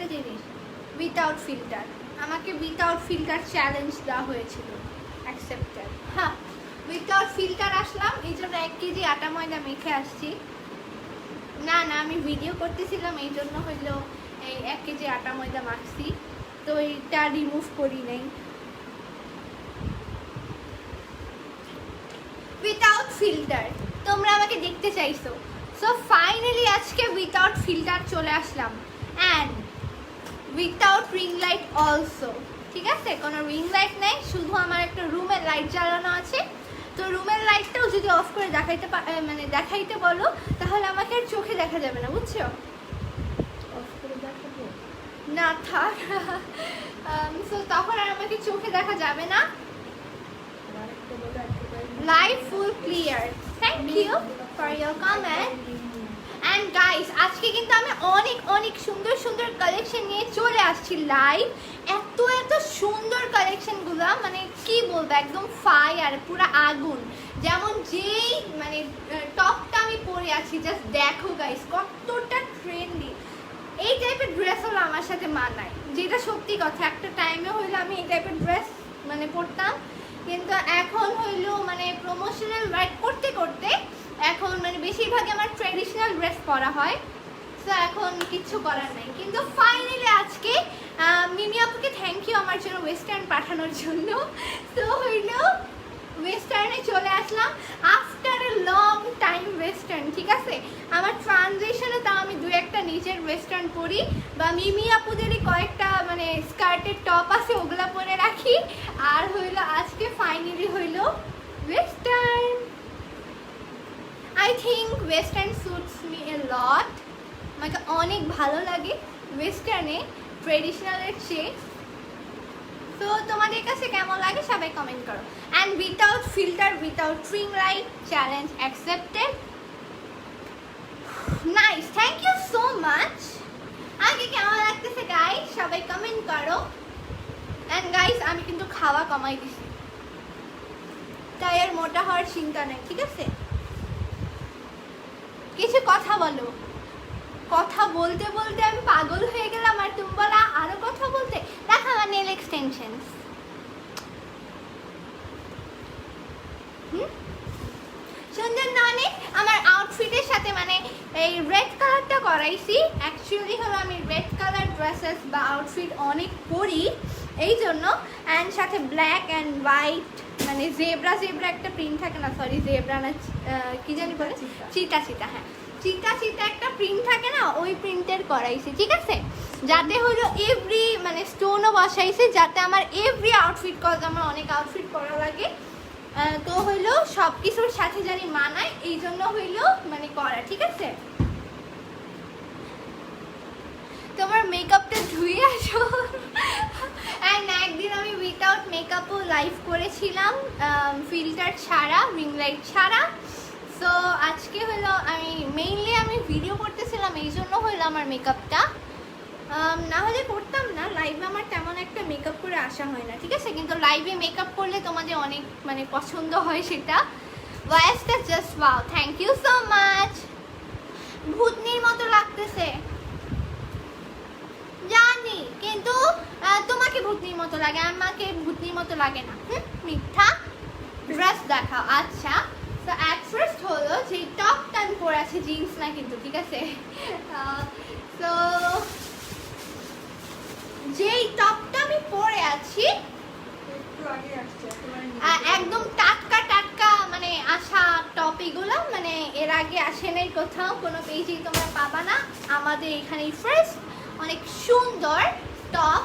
একটা জিনিস, without filter. আমাকে উইথাউট ফিল্টার চ্যালেঞ্জ দেওয়া হয়েছিল, অ্যাকসেপ্টেড। হ্যাঁ, উইথাউট ফিল্টার আসলাম, এই জন্য 1 কেজি আটা ময়দা মেখে আসছি। না না, আমি ভিডিও করতেছিলাম, এই জন্য হইলো এই 1 কেজি আটা ময়দা মাখছি, তো এটা রিমুভ করি নাই। উইথাউট ফিল্টার তোমরা আমাকে দেখতে চাইছো, সো ফাইনালি আজকে উইথাউট ফিল্টার চলে আসলাম। And without ring light also, ঠিক আছে? কোনো রিং লাইট নেই, শুধু আমার একটা রুমের লাইট জ্বালানো আছে। তো রুমের লাইটটাও যদি অফ করে দেখাইতে বলো, তাহলে আমাকে আর চোখে দেখা যাবে না, বুঝছো? অফ করে দেখাবো না থাক, সো তখন আর আমাকে চোখে দেখা যাবে না। Live full clear, thank you for your comment. And guys, আজকে কিন্তু আমি অনেক অনেক সুন্দর সুন্দর কালেকশন নিয়ে চলে আসছি লাইভ। এত এত সুন্দর কালেকশনগুলো, মানে কি বলবো, একদম ফায়ার, পুরো আগুন। যেমন যেই মানে টপটা আমি পরে আছি, জাস্ট দেখো গাইস কতটা ট্রেন্ডি। এই টাইপের ড্রেস হলো আমার সাথে মানায়, যেটা সত্যি কথা। একটা টাইমে হইলো আমি এই টাইপের ড্রেস মানে পরতাম, কিন্তু এখন হইলো মানে প্রমোশনাল ওয়ার্ক করতে করতে এখন মানে বেশিরভাগই আমার ট্রেডিশনাল ড্রেস পরা হয়। সো এখন কিচ্ছু করার নাই। কিন্তু ফাইনালি আজকে মিমি আপুকে থ্যাংক ইউ আমার জন্য ওয়েস্টার্ন পাঠানোর জন্য। তো হইলো ওয়েস্টার্নে চলে আসলাম after a long time western, ঠিক আছে? আমার ট্রানজিশনে তাও আমি 2-1টা নিচের ওয়েস্টার্ন পরি, বা মিমি আপুদেরই কয়েকটা মানে স্কার্টের টপ আছে, ওগুলা পরে রাখি। আর হইলো আজকে ফাইনালি হইলো western. I think western suits me a lot, আমাকে অনেক ভালো লাগে ওয়েস্টার্নে ট্রেডিশনালের চেয়ে। তো তোমাদের কাছে কেমন লাগে সবাই কমেন্ট করো। And without filter, without ring light, challenge accepted. Nice, thank you so much. আগে কেমন লাগতেছে গাইস সবাই কমেন্ট করো। অ্যান্ড গাইস, আমি কিন্তু খাওয়া কমাই দিছি, তাই আর মোটা হওয়ার চিন্তা নেই, ঠিক আছে? কিছু কথা বলো। কথা বলতে বলতে আমি পাগল হয়ে গেলাম, আর তুমি বলা আরো কথা বলতে। দেখো আমার নেল এক্সটেনশন, সুন্দর না অনেক? আমার আউটফিটের সাথে মানে এই রেড কালারটা করাইছি। অ্যাকচুয়ালি হলো আমি রেড কালার ড্রেসেস বা আউটফিট অনেক পরি, এই জন্য। অ্যান্ড সাথে ব্ল্যাক অ্যান্ড হোয়াইট মানে জেব্রা জেব্রা একটা প্রিন্ট থাকে না, সরি জেব্রা না কি জানি বলে, চিতা চিতা, হ্যাঁ চিতা চিতা একটা প্রিন্ট থাকে না, ওই প্রিন্টের করাইছি, ঠিক আছে? যাতে হলো এভরি মানে স্টোনও বসাইছি, যাতে আমার এভরি আউটফিট, কজ আমার অনেক আউটফিট করা লাগে, তো হইলো সব কিছুর সাথে জানি মানায়, এই জন্য হইলো মানে করা, ঠিক আছে? তোমার মেকআপটা ধুয়ে আসো। অ্যান্ড একদিন আমি উইথাউট মেকআপও লাইভ করেছিলাম, ফিল্টার ছাড়া, রিং লাইট ছাড়া। সো আজকে হলো আমি ভিডিও করতেছিলাম, এই জন্য হলো আমার মেকআপটা, না হলে করতাম না। লাইভে আমার তেমন একটা মেকআপ করে আসা হয় না, ঠিক আছে? কিন্তু লাইভে মেকআপ করলে তোমাদের অনেক মানে পছন্দ হয় সেটা। ভয়েসটা just wow, thank you so much. ভূতনির মতো লাগতেছে জানি, কিন্তু তোমাকে ভূতনির মতো লাগে, আমাকে ভূতনির মতো লাগে না। মিথ্যা। ড্রেস দেখাও। আচ্ছা, তো অ্যাট ফার্স্ট হলো যে টপটা আমি পরে আছি, জিন্স না কিন্তু, ঠিক আছে? তো যেই টপটা আমি পরে আছি একদম টাটকা টাটকা মানে আসা টপ, এগুলো মানে এর আগে আসে নাই কোথাও, কোনো পেজেই তোমরা পাবা না, আমাদের এখানেই ফার্স্ট। অনেক সুন্দর টপ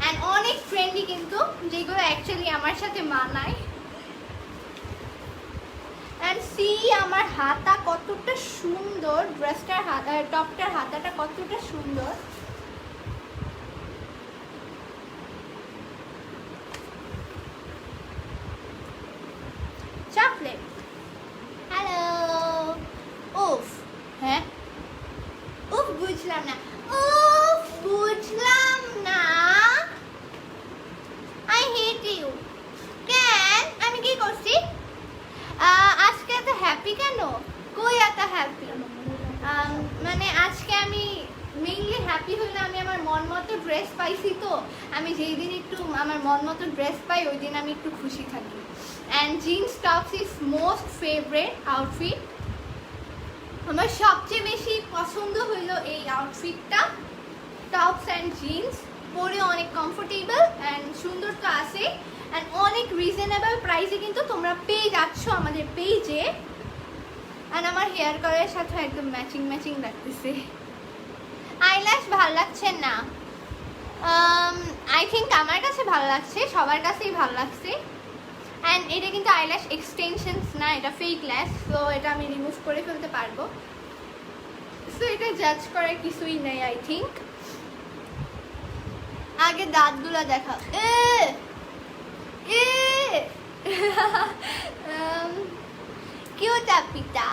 অ্যান্ড অনেক ট্রেন্ডি, কিন্তু যেগুলো অ্যাকচুয়ালি আমার সাথে মানায়। অ্যান্ড সি আমার হাতা কতটা সুন্দর, ড্রেসটার হাতা, টপটার হাতাটা কতটা সুন্দর। Chocolate, hello. উফ, হ্যাঁ উফ, বুঝলাম না, উফ বুঝলাম না। I hate you. কেন? আমি কি করছি আজকে? এত হ্যাপি কেন? কই এত হ্যাপি? মানে আজকে আমি মেইনলি হ্যাপি হইলে আমি আমার মন মতো ড্রেস পাইছি, তো আমি যেই দিন একটু আমার মন মতো ড্রেস পাই ওই দিন আমি একটু খুশি থাকি। And jeans tops is most favourite outfit. আমার সবচেয়ে বেশি পছন্দ হইলো এই আউটফিটটা, টপস অ্যান্ড জিন্স। পরে অনেক কমফোর্টেবল অ্যান্ড সুন্দর তো আছে, অ্যান্ড অনেক রিজনেবল প্রাইসে কিন্তু তোমরা পেয়ে যাচ্ছ আমাদের পেজে। অ্যান্ড আমার হেয়ার কালারের সাথে একদম ম্যাচিং ম্যাচিং লাগতেছে। আইল্যাশ ভালো লাগছে না, আই থিঙ্ক আমার কাছে ভালো লাগছে, সবার কাছেই ভালো লাগছে। অ্যান্ড এটা কিন্তু আইল্যাশ এক্সটেনশনস না, এটা ফেক ল্যাশ, সো এটা আমি রিমুভ করে ফেলতে পারবো। সো এটা জাজ করার কিছুই নেই আই থিঙ্ক। আগে দাঁতগুলো দেখা, কিউট আপিটা।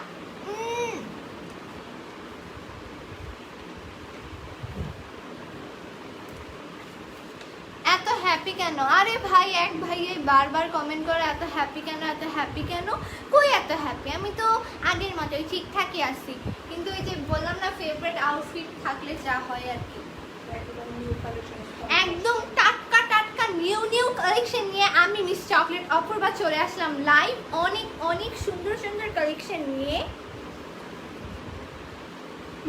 এত হ্যাপি কেন? আরে ভাই, এক ভাই বারবার কমেন্ট করে এত হ্যাপি কেন, এত হ্যাপি কেন? কই এত হ্যাপি? আমি তো আগের মতোই ঠিকঠাকই আছি, কিন্তু ওই যে বললাম না ফেভারিট আউটফিট থাকলে যা হয় আর কি। একদম টাটকা টাটকা নিউ নিউ কালেকশন নিয়ে আমি মিস চকলেট অপূর্বা চলে আসলাম লাইভ, অনেক অনেক সুন্দর সুন্দর কালেকশন নিয়ে।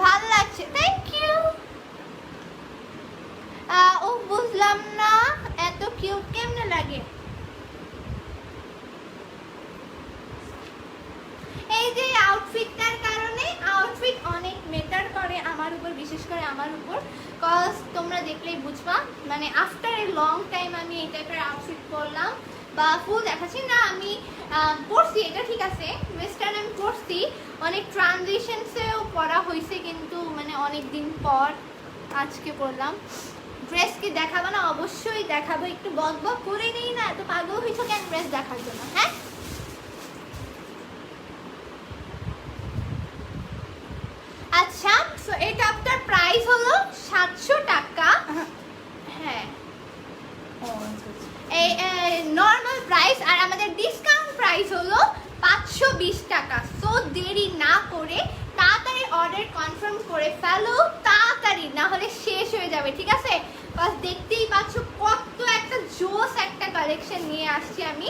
ভালো লাগছে, থ্যাংক ইউ। ও বুঝলাম না এত কিউট কেমনে লাগে। এই যে আউটফিটটার কারণে, আউটফিট অনেক ম্যাটার করে আমার উপর, বিশেষ করে আমার উপর, কজ তোমরা দেখলেই বুঝবা। মানে আফটার এ লং টাইম আমি এই টাইপের আউটফিট পরলাম, বা ফুল দেখাচ্ছি না, আমি পরছি এটা ঠিক আছে, ওয়েস্টার্ন আমি পরছি, অনেক ট্রানজিশনসেও পরা হয়েছে, কিন্তু মানে অনেক দিন পর আজকে পরলাম। ড্রেস কি দেখাবো না? অবশ্যই দেখাবো, একটু বক বক করে নেই না, এত পাগল হয়েছো কেন ড্রেস দেখার জন্য? হ্যাঁ, আচ্ছা। সো এই টপটার প্রাইস হলো 700 টাকা। হ্যাঁ, এই নর্মাল প্রাইস, আর আমাদের ডিসকাউন্ট প্রাইস হলো 520 টাকা। সো দেরি না করে তাড়াতাড়ি অর্ডার কনফার্ম করে ফেলো, তাড়াতাড়ি, না হলে শেষ হয়ে যাবে, ঠিক আছে? বাস দেখতেই পাচ্ছ কত একটা জোস একটা কালেকশন নিয়ে আসছি আমি,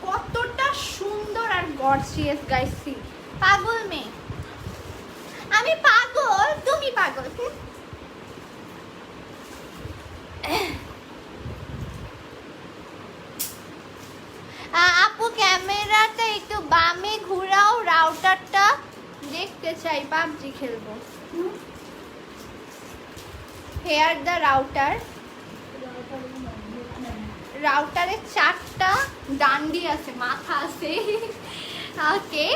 কতটা সুন্দর আর গর্জিয়াস গাইস। সি, পাগল মেয়ে, আমি পাগল, তুমি পাগল। আপু ক্যামেরাটা একটু বামে ঘুরাও, রাউটারটা দেখতে চাই, পাবজি খেলবো। হেয়ার দ্য রাউটার, রাউটারের 4টা ডান্ডি আছে, মাথা আছে। ওকে,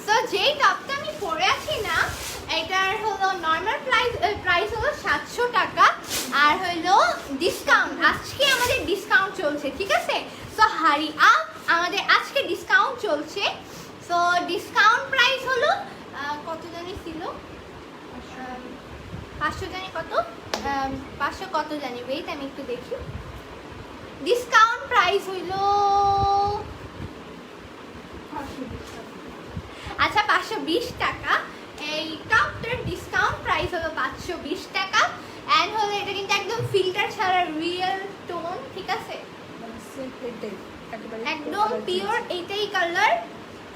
সো যেই টপটা আমি পরে আছি না, এটার হলো নর্মাল প্রাইস হলো 700 টাকা, আর হলো ডিসকাউন্ট, আজকে আমাদের ডিসকাউন্ট চলছে, ঠিক আছে? সো হারি আপ, আমাদের আজকে ডিসকাউন্ট চলছে। সো ডিসকাউন্ট প্রাইস হলো কত জানি ছিল, 500 জানি কত, 500 কত জানি, ওয়েট আমি একটু দেখি। ডিসকাউন্ট প্রাইস হইল, আচ্ছা 520 টাকা। এই টপটার ডিসকাউন্ট প্রাইস হলো 520 টাকা, অ্যান্ড হলো এটা কিন্তু একদম ফিল্টার ছাড়া রিয়েল টোন, ঠিক আছে? একদম পিওর এইটাই কালার,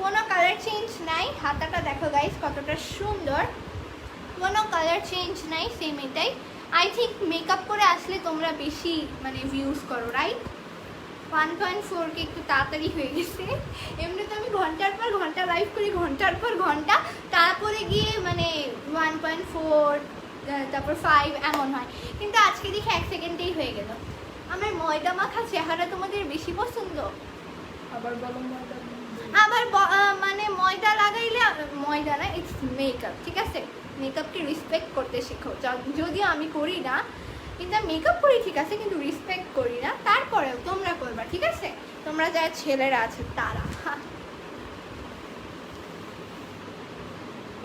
কোনো কালার চেঞ্জ নাই। হাতাটা দেখো গাইস কতটা সুন্দর, কোনো কালার চেঞ্জ নাই, সেম এটাই। আই থিঙ্ক মেকআপ করে আসলে তোমরা বেশি মানে ভিউজ করো, রাইট? 1.4K একটু তাড়াতাড়ি হয়ে গেছে, এমনি তো আমি ঘন্টার পর ঘন্টা লাইভ করি, ঘন্টার পর ঘন্টা, তারপরে গিয়ে মানে 1.4, তারপর 5 এমন হয়, কিন্তু আজকে দেখি 1 সেকেন্ডেই হয়ে গেল। আমার ময়দা মাখা চেহারা তোমাদের বেশি পছন্দ? আবার বলো ময়দা, আবার মানে ময়দা লাগাইলে, ময়দা না, ইটস মেকআপ, ঠিক আছে? মেকআপকে রেসপেক্ট করতে শেখো, যদিও আমি করি না, কিন্তু আমি মেকআপ করি ঠিক আছে, কিন্তু রেসপেক্ট করি না, তারপরেও তোমরা করবা, ঠিক আছে? তোমরা যারা ছেলেরা আছে তারা।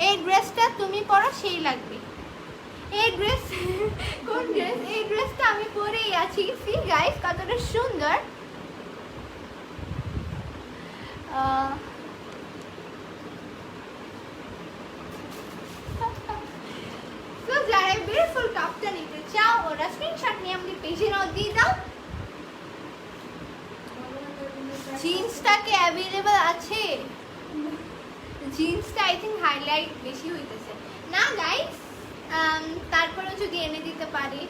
এই ড্রেসটা তুমি পরো, সেই লাগবে। এই ড্রেস, কোন ড্রেস? এই ড্রেসটা আমি পরেই আছি, সি গাইস কতটা সুন্দর। চাও ওরা স্ক্রিনশট নিয়ে আমাদের পেজে নক দিয়ে দাও। জিন্সটা কি অ্যাভেলেবল আছে? জিন্সটা আই থিঙ্ক হাইলাইট বেশি হইতেছে না গাইস, তারপরেও যদি এনে দিতে পারি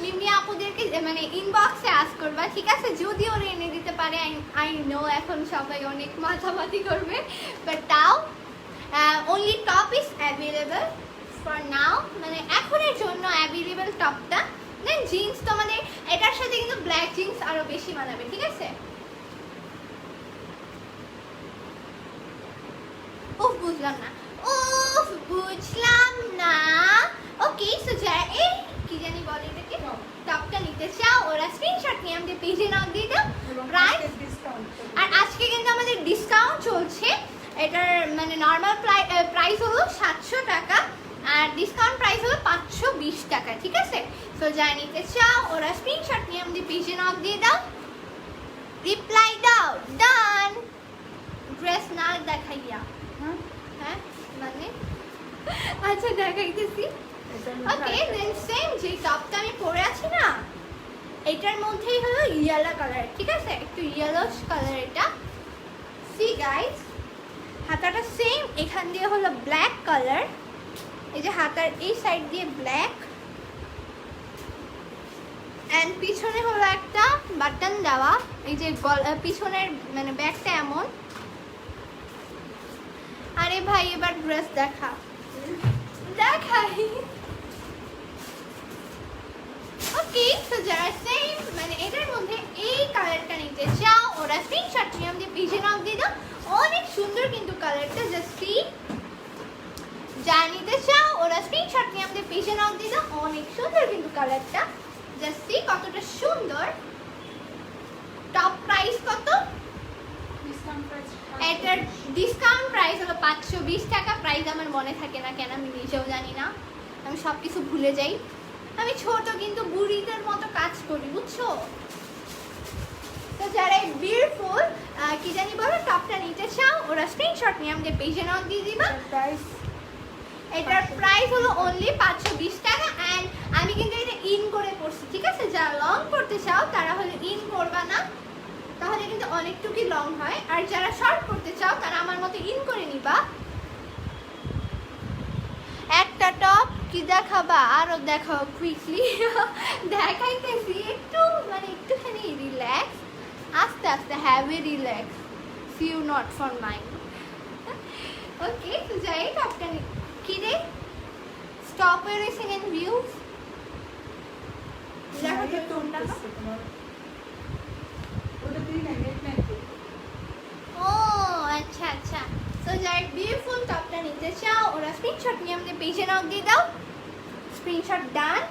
মিমি আপুদেরকে মানে ইনবক্সে আস্ক করবা, ঠিক আছে? যদি ওরা এনে দিতে পারে, আই নো এখন সবাই অনেক মাথামাতি করবে, বাট তাও only top is available for now, মানে এখনের জন্য অ্যাভেলেবল টপটা। দেন জিন্স তোমাদের এটার সাথে কিন্তু ব্ল্যাক জিন্স আরো বেশি মানাবে, ঠিক আছে? উফ বুঝলাম না, উফ বুঝলাম না। ওকে, সো যারা এই কি জানি বলে এটাকে টপটা নিতে চাও ওরা স্ক্রিনশট নিয়ে আমাদের পেজে নক দিয়ে দাও। প্রাইস আর আজকে কিন্তু আমাদের ডিসকাউন্ট চলছে, এটার মানে নর্মাল প্রাইস হলো 700 টাকা আর ডিসকাউন্ট প্রাইস হলো 520 টাকা, ঠিক আছে? সো যারা নিতে চাও ওরা স্ক্রিনশট নিয়ে আমাদের পেজে নক দিয়ে দাও, রিপ্লাই দাও, ডান। ড্রেস না দেখাইয়া, হ্যাঁ মানে আচ্ছা দেখাইতেছি। ওকে, দেন সেম যে টপটা আমি পরে আছি না এটার মধ্যেই হলো ইয়েলো কালার, ঠিক আছে? একটু ইয়েলোস কালার এটা। সি গাইস, হাতাটা সেম, এখান দিয়ে হলো ব্ল্যাক কালার, এই যে হাতার এই সাইড দিয়ে ব্ল্যাক, এন্ড পিছনে হলো একটা বাটন দেওয়া, এই যে পিছনের মানে ব্যাগটা এমন। আরে ভাই এবার ড্রেস দেখাই। ওকে, তো যারা সেম মানে এটার মধ্যে এই কালারটা নিতে চাও ওরা স্ক্রিনশট নিয়ে আমাদের পেজে নক দিয়ে দাও। অনেক সুন্দর কিন্তু কালারটা, জাস্ট সি। যারা নিতে চাও ওরা স্ক্রিনশট নিয়ে আমাদের পেজে নক দিয়ে দাও। অনেক সুন্দর কিন্তু কালারটা, জাস্ট সি কতটা সুন্দর। টপ প্রাইস কত? এটার ডিসকাউন্ট প্রাইস হলো 520 টাকা। প্রাইস আমার মনে থাকে না কেন, আমি নিজেও জানি না, আমি সব কিছু ভুলে যাই। আমি ছোট কিন্তু বুড়িদের মতো কাজ করি, বুঝছো? তো যারা এই বিউটিফুল কি জানি বলো টপটা নিতে চাও ওরা স্ক্রিনশট নিয়ে আমাদের পেজে নক দিয়ে দিবা। এটার প্রাইস হলো অনলি 520 টাকা অ্যান্ড আমি কিন্তু এটা ইন করে পড়ছি, ঠিক আছে? যারা লং করতে চাও তারা হলো ইন করবা না, তাহলে কিন্তু অনেকটুকুই লং হয়। আর যারা শর্ট করতে চাও তারা আমার মতো ইন করে নিবা। একটা টপ কি দেখাবা? আরো দেখাও কুইকলি। দেখাইতেছি একটু মানে একটুখানি রিল্যাক্স, আস্তে আস্তে have a relax, few not for mind. Okay, তো যাই টপটা কি রে স্টপ এরিসিং এন্ড ভিউজ দেখো তো কোনটা। ও আচ্ছা আচ্ছা, সো যারা বিউটিফুল টপটা নিতে চাও ওরা স্ক্রিনশট নিয়ে আমাদের পেজে নক দিয়ে দাও। স্ক্রিনশট ডান।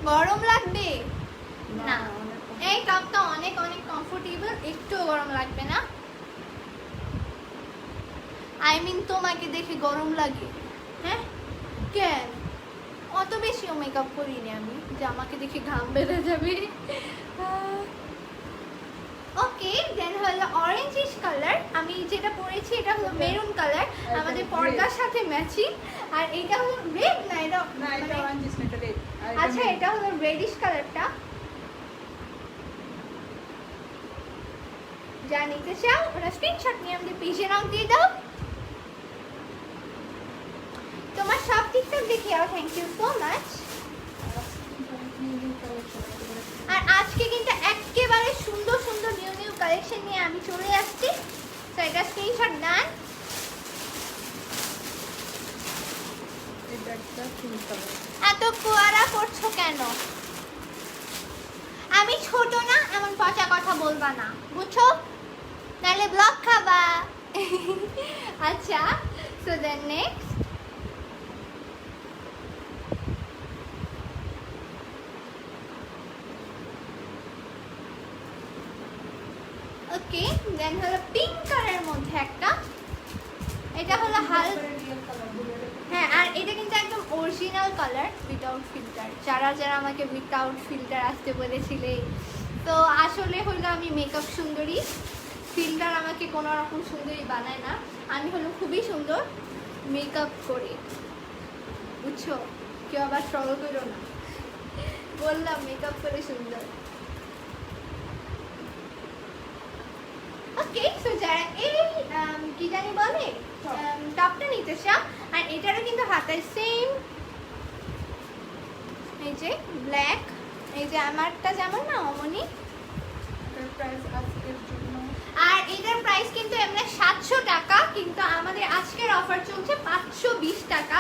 গরম লাগবে না, এই টপটা অনেক অনেক কমফোর্টেবল, একটু গরম লাগবে না। আই মিন তোমাকে দেখে গরম লাগে? হ্যাঁ কেন? অত বেশিও মেকআপ করিনি আমি যে আমাকে দেখে ঘাম বেড়ে যাবে। ওকে, দেন হলো অরেঞ্জিশ কালার, আমি যেটা পরেছি এটা হলো মেরুন কালার, আমাদের পর্দার সাথে ম্যাচিং। আর এটা হলো রেড না, এটা আচ্ছা এটা হলো রেডিশ কালারটা। যা নিতে চাও ওরা স্ক্রিনশট নিয়ে আমাদের পেজে নক দিয়ে দাও। তোমার সব টিকটক দেখে আর থ্যাংক ইউ সো মাচ। আর আজকে কিন্তু একেবারে সুন্দর সুন্দর নিউ নিউ কালেকশন নিয়ে আমি চলে আসছি, তো এটা স্ক্রিনশট ডান। এত কুয়ারা করছো কেন? আমি ছোট না, এমন পচা কথা বলবা না, বুঝছো? নাহলে ব্লক খাবা। আচ্ছা, সো দেন নেক্সট ওকে, দেন হলো পিঙ্ক কালারের মধ্যে একটা, এটা হলো হ্যাঁ, আর এটা কিন্তু একদম অরিজিনাল কালার উইদাউট ফিল্টার। যারা যারা আমাকে উইদাউট ফিল্টার আসতে বলেছিলে, তো তো আসলে হলো আমি মেকআপ সুন্দরী, ফিল্টার আমাকে কোনো রকম সুন্দরী বানায় না, আমি হলো খুবই সুন্দর মেকআপ করি, বুঝছো? কেউ আবার স্ট্রগল করো না, বললাম মেকআপ করে সুন্দর। ওকে, সো যারা এই কি জানি বলে টপটা নিতে চাও, আর এটারও কিন্তু হাতের সেম, এই যে ব্ল্যাক, এই যে আমারটা যেমন না অমনি, এটার প্রাইস আজকের জন্য, আর এটার প্রাইস কিন্তু এমনি 700 টাকা, কিন্তু আমাদের আজকের অফার চলছে 520 টাকা।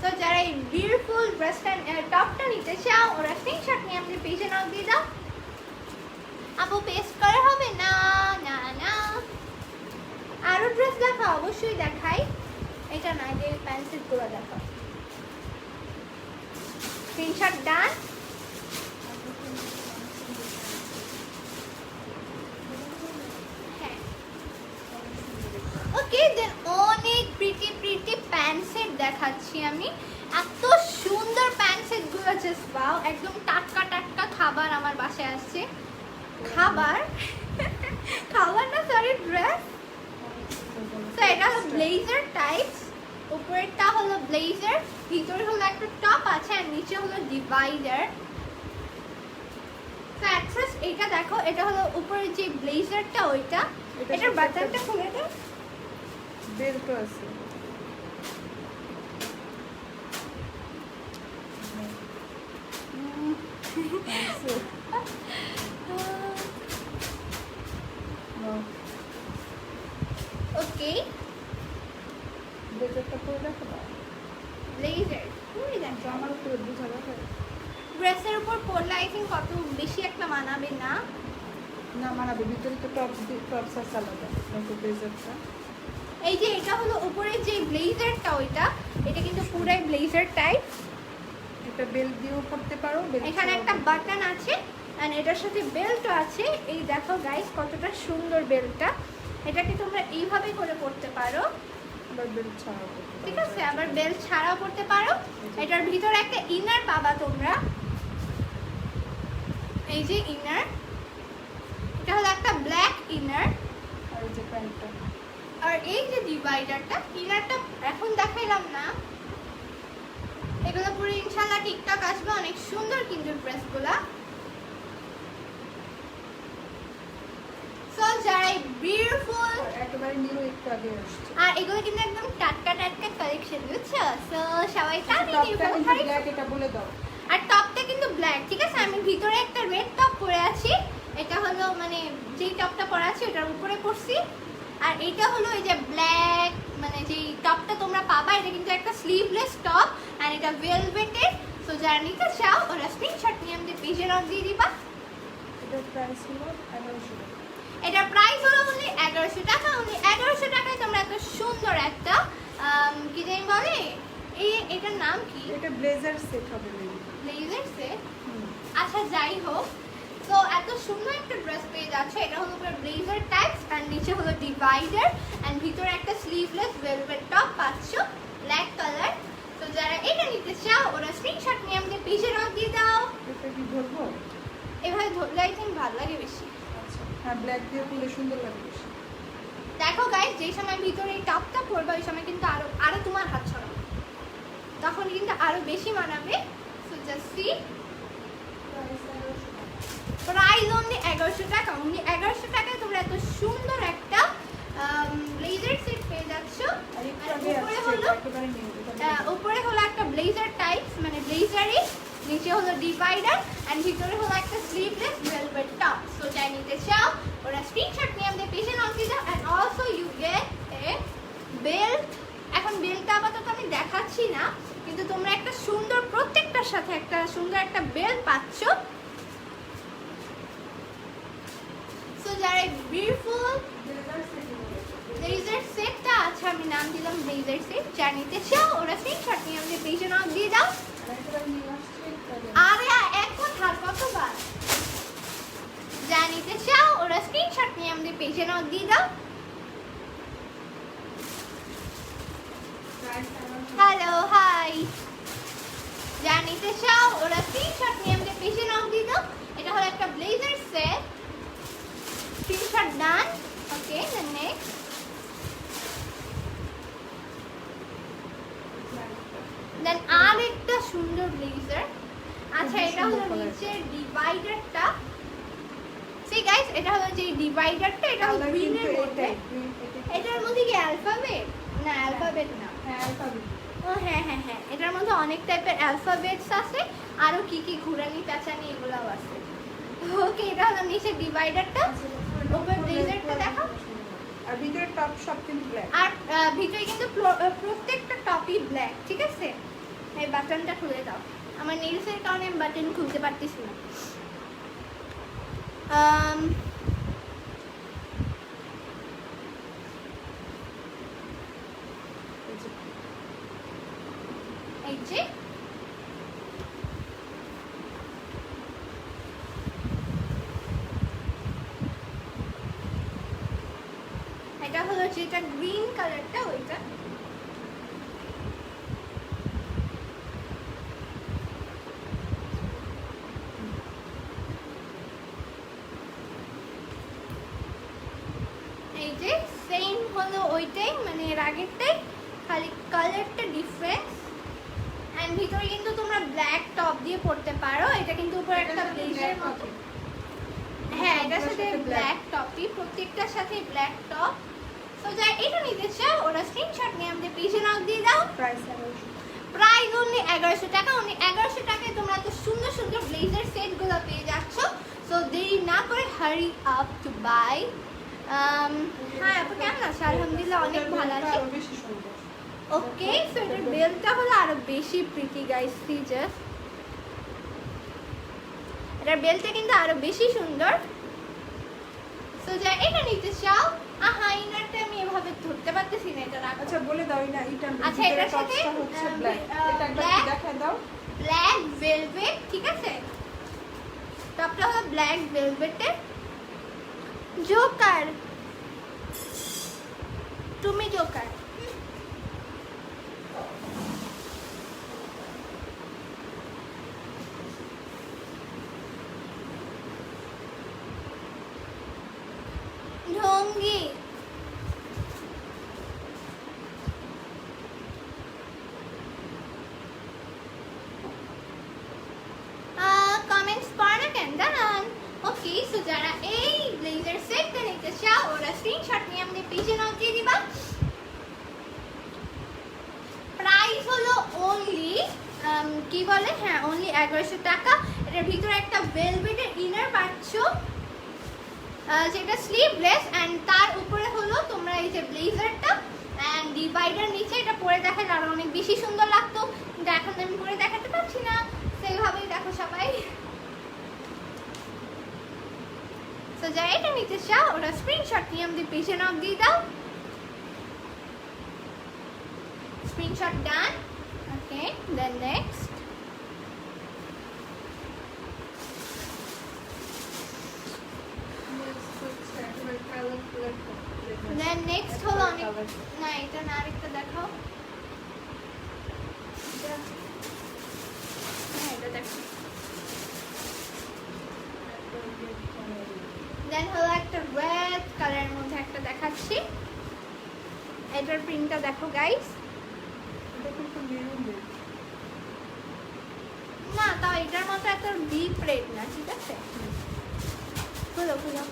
সো যারা এই বিউটিফুল ড্রেসটা টপটা নিতে চাও ওরা স্ক্রিনশট নিয়ে আমাদের পেজে নাও দিয়ে দাও। আপু পেস্ট করা হবে না, না না, আরো ড্রেস দেখা অবশ্যই দেখাই, এটা না, যে প্যান্সেল গুলো দেখাও। স্ক্রিনশট ডান। ওকে, দেন অনেক প্রিটি প্রিটি প্যান্ট সেট দেখাচ্ছি আমি, এত সুন্দর প্যান্ট সেট গুলো, জাস্ট ওয়াও, একদম টাটকা টাটকা খাবার আমার বাসায় আসছে, খাবার খাবার না সরি ড্রেস। তো এটা হলো ব্লেজার টাইপস, উপরেরটা হলো ব্লেজার, ভিতরে হলো একটা টপ আছে আর নিচে হলো ডিভাইডার। তো অ্যাটফার্স্ট এটা দেখো, এটা হলো উপরের যে ব্লেজারটা ওইটা, এটার বাটনটা খুলে দাও, বেল্টও আছে। ওকে ব্লেজারটা পরে দেখো না, ব্লেজার খুলে দেখো, আমার উপরে বুঝা যাবে ড্রেসের উপর পরলে আই থিঙ্ক কত বেশি একটা মানাবে না। না, মানাবে, ভিতরে তো টপস আছে আলাদা, কিন্তু ব্লেজারটা এই যে এটা হলো উপরে যে ব্লেজারটা ওইটা, এটা কিন্তু পুরাই ব্লেজার টাইপ, এটা বেল্ট দিয়েও পরতে পারো, এখানে একটা বাটন আছে এন্ড এটার সাথে বেল্টও আছে। এই দেখো গাইস কতটা সুন্দর বেল্টটা, এটাকে তোমরা এইভাবে করে পরতে পারো, আবার বেল্ট ছাড়াও পরতে পারো, ঠিক আছে, আবার বেল্ট ছাড়াও পরতে পারো। এটার ভিতরে একটা ইনার পাবা তোমরা, এই যে ইনার, এটা হলো একটা ব্ল্যাক ইনার, আর এই যে প্যান্টটা, আর এই যে ডিভাইডারটা, ইনারটা এখন দেখাইলাম না, এগুলো পুরো ইনশাআল্লাহ ঠিকঠাক আসবে, অনেক সুন্দর কিন্তু ড্রেসগুলা। সো যারা এই বিউটিফুল, একেবারে নিউ একটু আগে আসছে, আর এগুলো কিন্তু একদম টাটকা টাটকা কালেকশন, বুঝছো? সো সবাই তাড়াতাড়ি টপটা কিন্তু নির্ভর ব্ল্যাক, এটা বলে দাও। আর টপটা কিন্তু ব্ল্যাক, ঠিক আছে, আমি ভিতরে একটা রেড টপ পরে আছি, এটা হলো মানে যেই টপটা পরা আছে ওটার উপরে পরছি, আর এটা হলো এই যে ব্ল্যাক, মানে যেই টপটা তোমরা পাবা এটা কিন্তু একটা স্লিভলেস টপ আর এটা ভেলভেটের। সো যারা নিতে চাও ওরা স্ক্রিনশট নিয়ে আমাদের পেজে নাম দিয়ে দিবা। এটার প্রাইস হলো 1100 টাকা। এটার প্রাইস হলো only 1100 টাকা, only 1100 টাকায় তোমরা এত সুন্দর একটা কি জানি বলে, এটার নাম কি, এটা ব্লেজার সেট হবে মেবি। ব্লেজার সেট, আচ্ছা যাই হোক, তো এত সুন্দর একটা ড্রেস পেয়ে যাচ্ছে, এটা হলো পুরো ব্লেজার টাইপস আর নিচে হলো ডিভাইডার এন্ড ভিতরে একটা স্লিভলেস ভেলভেট টপ পাচ্ছ ব্ল্যাক কালার। তো যারা এটা নিতে চাও ওরা স্ক্রিনশট নিয়ে আমাদের পেজে নাম দিয়ে দাও। এটা কি ধরবো? এভাবে ধরলে আই থিঙ্ক ভালো লাগে বেশি। আচ্ছা, হ্যাঁ, ব্ল্যাক দিয়ে পরলে সুন্দর লাগে বেশি। দেখো গাইস, যেই সময় ভিতরে এই টপটা পরবে ওই সময় কিন্তু আরো তোমার হাত ছড়াবে, তখন কিন্তু আরো বেশি মানাবে। So just see, price only 1100 টাকা, অনলি 1100 টাকায় তোমরা এত সুন্দর একটা ব্লেজার সেট পেয়ে যাচ্ছ। আর একটু আর আগে উপরে আসছে, হলো একেবারে নিউ। উপরে হলো একটা ব্লেজার টাইপস, মানে ব্লেজারই, নিচে হলো ডিভাইডার এন্ড ভিতরে হলো একটা স্লিভলেস ভেলভেট টপ। সো যাই নিতে চাও ওরা স্ক্রিনশট নিয়ে আমাদের পেজে নাম দিয়ে দাও and also you get a belt. এখন বেল্টটা আপাতত আমি দেখাচ্ছি না, কিন্তু তোমরা একটা সুন্দর, প্রত্যেকটার সাথে একটা সুন্দর একটা বেল্ট পাচ্ছ। সো যারা বিউটিফুল ব্লেজার সেটটা আছে, আমি নাম দিলাম ব্লেজার সেট, যা নিতে চাও ওরা স্ক্রিনশট নিয়ে আমাদের পেজে নাম দিয়ে দাও। আরে এক কথা কতবার, যা নিতে চাও ওরা স্ক্রিনশট নিয়ে আমাদের পেজে নাম দিয়ে দাও। হ্যালো হাই, যা নিতে চাও ওরা স্ক্রিনশট নিয়ে আমাকে পেজে নাম দিয়ে দাও। এটা হলো একটা ব্লেজার সেট, স্ক্রিনশট ডান। ওকে, দেন নেক্সট। দেন আরেকটা সুন্দর ব্লেজার। আচ্ছা, এটা হলো নিচের ডিভাইডারটা। সি গাইস, এটা হলো যে ডিভাইডারটা, এটা হলো গ্রিনের মধ্যে। এটার মধ্যে কি অ্যালফাবেট? না, অ্যালফাবেট না। হ্যাঁ, অ্যালফাবেট। ও হ্যাঁ হ্যাঁ হ্যাঁ, এটার মধ্যে অনেক টাইপের অ্যালফাবেটস আছে, আরো কি কি ঘুরানি পেঁচানি এগুলাও আছে। ওকে, এটা হলো নিচের ডিভাইডারটা। উপর ব্লেজারটা দেখো। আর ভিতরে টপ সব কিন্তু ব্ল্যাক। আর ভিতরে কিন্তু প্রত্যেকটা টপই ব্ল্যাক, ঠিক আছে? এই বাটনটা খুলে দাও। আমার নেলসের কারণে আমি বাটন খুলতে পারতেছি না। এই যে এটা হলো যেটা গ্রিন কালারটা, ওইটা। এই যে সেম হলো ওইটাই, মানে এর আগেরটাই, খালি কালারটা ডিফারেন্স। এন্ড ভিতরে কিন্তু তোমরা ব্ল্যাক টপ দিয়ে পরতে পারো। এটা কিন্তু উপরে একটা ব্লেজার মতো। হ্যাঁ, এটার সাথে ব্ল্যাক টপই, প্রত্যেকটার সাথে ব্ল্যাক টপ। সো যাই এটা নিতে চাও ওরা স্ক্রিনশট নিয়ে আমাদের পেজে নাও দিয়ে দাও। প্রাইস প্রাইস অনলি 1100 টাকা। অনলি 1100 টাকায় তোমরা এত সুন্দর সুন্দর ব্লেজার সেটগুলো পেয়ে যাচ্ছ। সো দেরি না করে হারি আপ টু বাই। হ্যাঁ, আপু কেমন আছে? আলহামদুলিল্লাহ অনেক ভালো আছে। বেশি সুন্দর। ওকে, সো এটার বেলটা হলো আরো বেশি প্রিটি গাইস, সি জাস্ট। এটার বেলটা কিন্তু আরো বেশি সুন্দর। সো যা এটা নিতে চাও, ইনারটা আমি এভাবে ধরতে পারতেছি না, এটা রাখো। আচ্ছা, বলে দাও না এটা। আচ্ছা, এটার সাথে হচ্ছে ব্ল্যাক। এটা একবার দেখায় দাও। ব্ল্যাক ভেলভেট, ঠিক আছে? টপটা হলো ব্ল্যাক ভেলভেটের। জোকার, তুমি জোকার। ঢঙ্গি, কমেন্টস পড়া না কেন? দাঁড়ান। ওকে, সো যারা এই ব্লেজার সেটটা নিতে চাও ওরা স্ক্রিনশট নিয়ে আমাদের পেজে নাও দিয়ে দিবা। প্রাইস হলো অনলি কি বলে, হ্যাঁ, অনলি 1100 টাকা। এটার ভিতরে একটা ভেলভেটের ইনার পাচ্ছ, যেটা স্লিভলেস, এন্ড তার উপরে হলো তোমরা এই যে ব্লেজারটা এন্ড ডিভাইডার নিচে। এটা পরে দেখালে আরো অনেক বেশি সুন্দর লাগতো, কিন্তু এখন আমি পরে দেখাতে পারছি না, সেইভাবেই দেখো সবাই। সো যারা এটা নিতে চাও ওরা স্ক্রিনশট নিয়ে আমাদের পেজে নাম দিয়ে দাও। স্ক্রিনশট ডান। ওকে, দেন নেক্সট। দেন নেক্সট হলো অনেক, না এটা না, আরেকটা দেখাও। হ্যাঁ, এটা দেখো। দেন হলো একটা রেড কালারের মধ্যে একটা দেখাচ্ছি। এটার প্রিন্টটা দেখো গাইস। না, তাও এটার মতো এত ডিপ রেড না, ঠিক আছে? খুলো খুলো।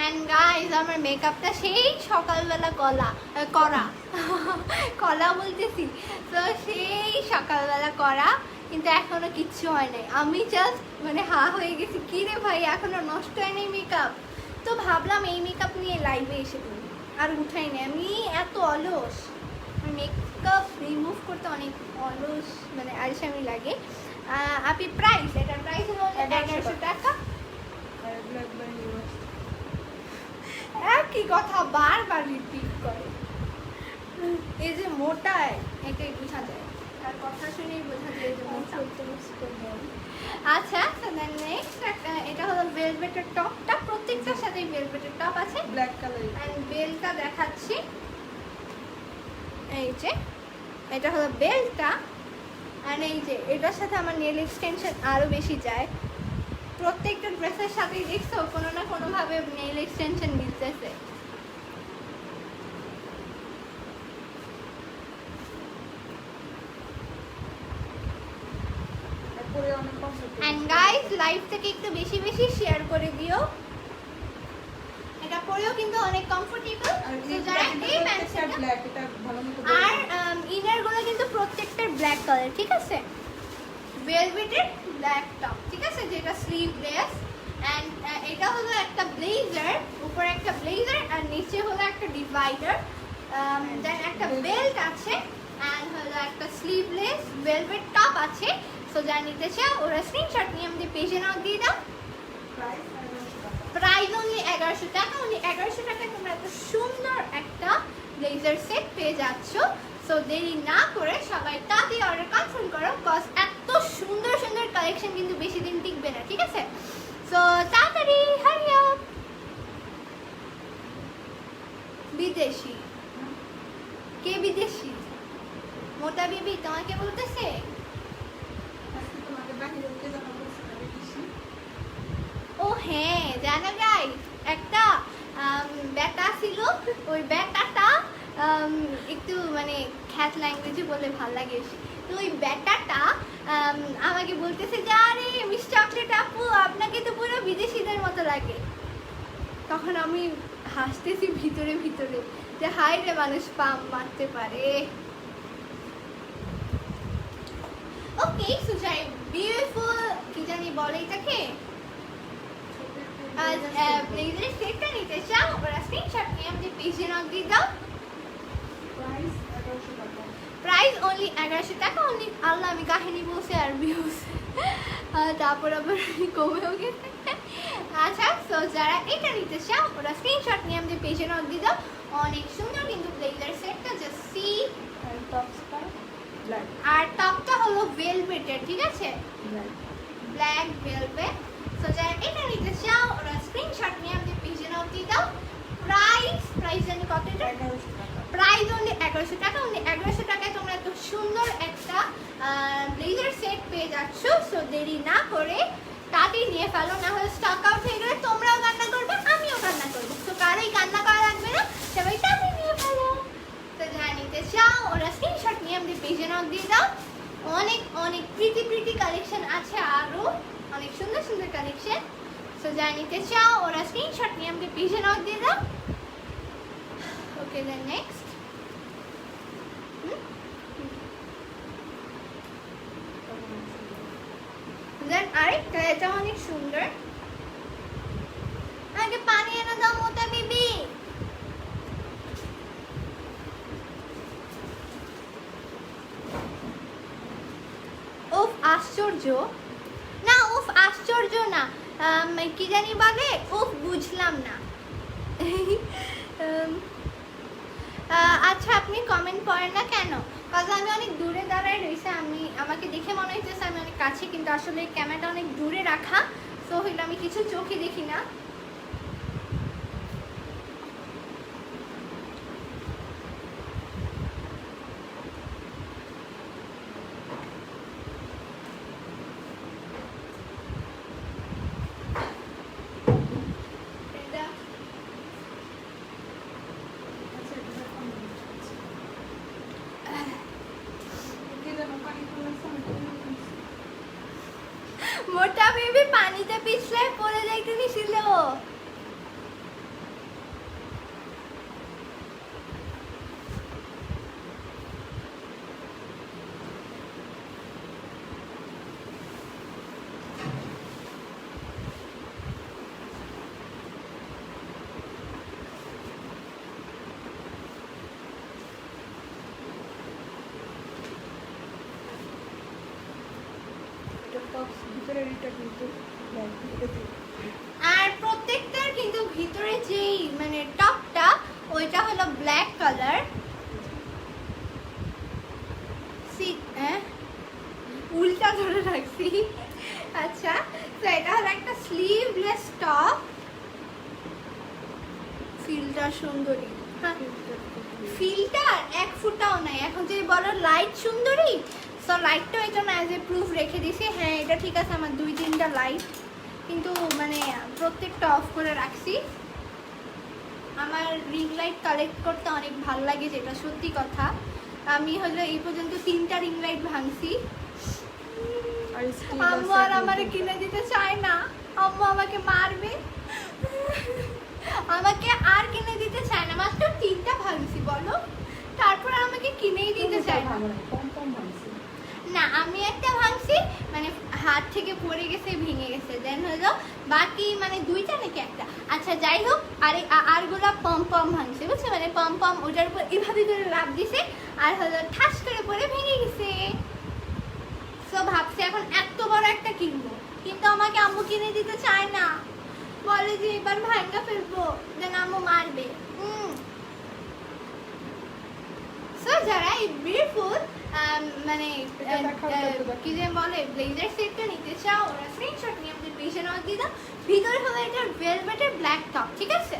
এন্ড গাইস, আমার মেকআপটা সেই সকালবেলা করা বলতেছি, তো সেই সকালবেলা করা, কিন্তু এখনো কিচ্ছু হয় নাই। আমি জাস্ট মানে হয়ে গেছি, কি রে ভাই এখনো নষ্ট হয়নি মেকআপ। তো ভাবলাম এই মেকআপ নিয়ে লাইভে এসে করি, আর উঠাই নাই। আমি এত অলস, মেকআপ রিমুভ করতে অনেক অলস, মানে আলসামি লাগে। আপনি প্রাইস, এটার প্রাইস হলো 1100 টাকা। একই কথা বারবার রিপিট করে। এই যে মোটায় এটাই বোঝা যায়, তার কথা শুনেই বোঝা যায় যে মোটা। আচ্ছা, নেক্সট এটা হলো ভেলভেটের টপটা। প্রত্যেক সাথে ভেলভেটের টপ আছে ব্ল্যাক কালার। এন্ড বেলটা দেখাচ্ছি, এই যে এটা হলো বেলটা। এন্ড এই যে এটার সাথে আমার নেল এক্সটেনশন আরো বেশি যায়। প্রত্যেকটা ড্রেসের সাথেই দেখছো কোনো না কোনো ভাবে নেল এক্সটেনশন মিলতেছে। পরে অনেক কমফোর্টেবল। এন্ড গাইস লাইভ থেকে একটু বেশি বেশি শেয়ার করে দিও, এটা পরেও কিন্তু অনেক কমফোর্টেবল। আর তো যারা এই প্যান্টটা ব্ল্যাক, এটা ভালো মতো আর ইনার গুলো কিন্তু প্রত্যেকটার ব্ল্যাক কালার, ঠিক আছে? ভেলভেটের ব্ল্যাক টপ, ঠিক আছে, যেটা স্লিভলেস। এন্ড এটা হলো একটা ব্লেজার, উপরে একটা ব্লেজার আর নিচে হলো একটা ডিভাইডার। দেন একটা বেল্ট আছে এন্ড হলো একটা স্লিভলেস ভেলভেট টপ আছে। সো যারা নিতে চাও ওরা স্ক্রিনশট নিয়ে আমাদের পেজে নাও দিয়ে দাও। প্রাইস প্রাইস অনলি 1100 টাকা। অনলি 1100 টাকায় তোমরা এত সুন্দর একটা ব্লেজার সেট পেয়ে যাচ্ছ। সো দেরি না করে সবাই তাড়াতাড়ি অর্ডার কনফার্ম করো, কজ এত সুন্দর সুন্দর কালেকশন কিন্তু বেশি দিন টিকবে না, ঠিক আছে? সো তাড়াতাড়ি হারি আপ। বিদেশি কে? বিদেশি মোটা বিবি তোমাকে বলতেছে? আজকে তোমাকে বাহিরে উঠে যাওয়া বলছে না বেশি। ও হ্যাঁ, জানো গাইস, একটা ব্যাটা ছিল, ওই ব্যাটাটা একটু মানে খ্যাত ল্যাঙ্গুয়েজে বলে ভাল লাগে। তো ওই ব্যাটাটা আমাকে বলতেছে যে আরে মিস চকলেট আপু আপনাকে তো পুরো বিদেশিদের মতো লাগে। তখন আমি হাসতেছি ভিতরে ভিতরে যে হাই রে, মানুষ পাম মারতে পারে। ওকে, সো যাই বিউটিফুল কি জানি বলে এটাকে, ব্লেজারের সেটটা নিতে চাও ওরা স্ক্রিনশট নিয়ে আমাদের পেজে নক দিয়ে দাও। প্রাইস 1100 টাকা। প্রাইস অনলি 1100 টাকা। অনলি আল্লাহ, আমি কাহিনী বলছি আর ভিউজ তারপর আবার কমেও গেছে। আচ্ছা, সো যারা এটা নিতে চাও ওরা স্ক্রিনশট নিয়ে আমাদের পেজে নক দিয়ে দাও। অনেক সুন্দর কিন্তু ব্লেজার সেটটা, জাস্ট সি। আর টপসটা ব্ল্যাক। আর টপটা হলো ভেলভেটের, ঠিক আছে, ব্ল্যাক। Black velvet. সো যারা এটা নিতে চাও ওরা স্ক্রিনশট নিয়ে আমাদের পেজে নক দিয়ে দাও। প্রাইস জানি কত এটা? 1100 টাকা। প্রাইস অনলি 1100 টাকা। অনলি 1100 টাকায় তোমরা এত সুন্দর একটা ব্লেজার সেট পেয়ে যাচ্ছ। সো দেরি না করে তাড়াতাড়ি নিয়ে ফেলো, না হলে স্টক আউট হয়ে গেলে তোমরাও কান্না করবে, আমিও কান্না করবো। তো কারোই কান্না করা লাগবে না, সবাই তাড়াতাড়ি নিয়ে ফেলো। তো যারা নিতে চাও ওরা স্ক্রিনশট নিয়ে আমাদের পেজে নক দিয়ে দাও। অনেক অনেক প্রিটি কালেকশন আছে, আরও অনেক সুন্দর সুন্দর কালেকশন। সো যারা নিতে চাও ওরা স্ক্রিনশট নিয়ে আমাদের পেজে নক দিয়ে দাও। ওকে, দেন নেক্সট দেন আরেকটা, এটা অনেক সুন্দর। আগে পানি এনে দাও মোটা বিবি। উফ আশ্চর্য না, উফ আশ্চর্য না, কি জানি বলে, উফ বুঝলাম না। আচ্ছা, আপনি কমেন্ট করেন না কেন? কারণ আমি অনেক দূরে দাঁড়ায় রয়েছে, আমাকে দেখে মনে হইতেছে আমি অনেক কাছে, কিন্তু আসলে ক্যামেরাটা অনেক দূরে রাখা, সো হইলে আমি কিছু চোখে দেখি না। মোটা বেবি পানিতে পিছলে পড়ে যাইতে নিছিল। আর প্রত্যেকটার কিন্তু ভিতরে যেই মানে টপটা ওইটা হলো ব্ল্যাক কালার। উল্টা ধরে রাখছি। আচ্ছা, তো এটা হলো একটা স্লিভলেস টপ ফিল্টার সুন্দরী। হ্যাঁ, ফিল্টার এক ফুটাও নাই। এখন যদি বলো লাইট সুন্দরী, সো লাইটটা এই জন্য অ্যাজ এ প্রুফ রেখে দিছি। হ্যাঁ, এটা ঠিক আছে, আমার 2-3টা লাইট, কিন্তু মানে প্রত্যেকটা অফ করে রাখছি। আমার রিং লাইট কালেক্ট করতে অনেক ভালো লাগে, যেটা সত্যি কথা। আমি হলো এই পর্যন্ত 3টা রিং লাইট ভাঙছি। আম্মু আর আমারে কিনে দিতে চায় না, আম্মু আমাকে মারবে। আমাকে আর কিনে দিতে চায় না, মাত্র 3টা ভাঙছি বলো, তারপর আমাকে কিনেই দিতে চায় না। না, আমি একটা ভাঙছি, মানে হাত থেকে পড়ে গেছে, ভেঙে গেছে, দেন হলো বাকি মানে 2টা নাকি একটা, আচ্ছা যাই হোক। আরগুলা পম পম ভাঙছে, বুঝছো, মানে পম পম ওটার উপর এভাবে করে লাভ দিছে, আর হলো ঠাস করে পড়ে ভেঙে গেছে। সো ভাবছি এখন এত বড় একটা কিনবো, কিন্তু আমাকে আম্মু কিনে দিতে চায় না, বলে যে এবার ভাঙা ফেলবো, দেন আম্মু মারবে। সো যারা এই বিউটিফুল মানে কি যে বলে ব্লেজার সেটটা নিতে চাও, ওরা স্ক্রিনশট নিয়ে আমাদের পেজে নক দিয়ে দাও। ভিতরে হলো এটা ভেলভেটের ব্ল্যাক টপ, ঠিক আছে?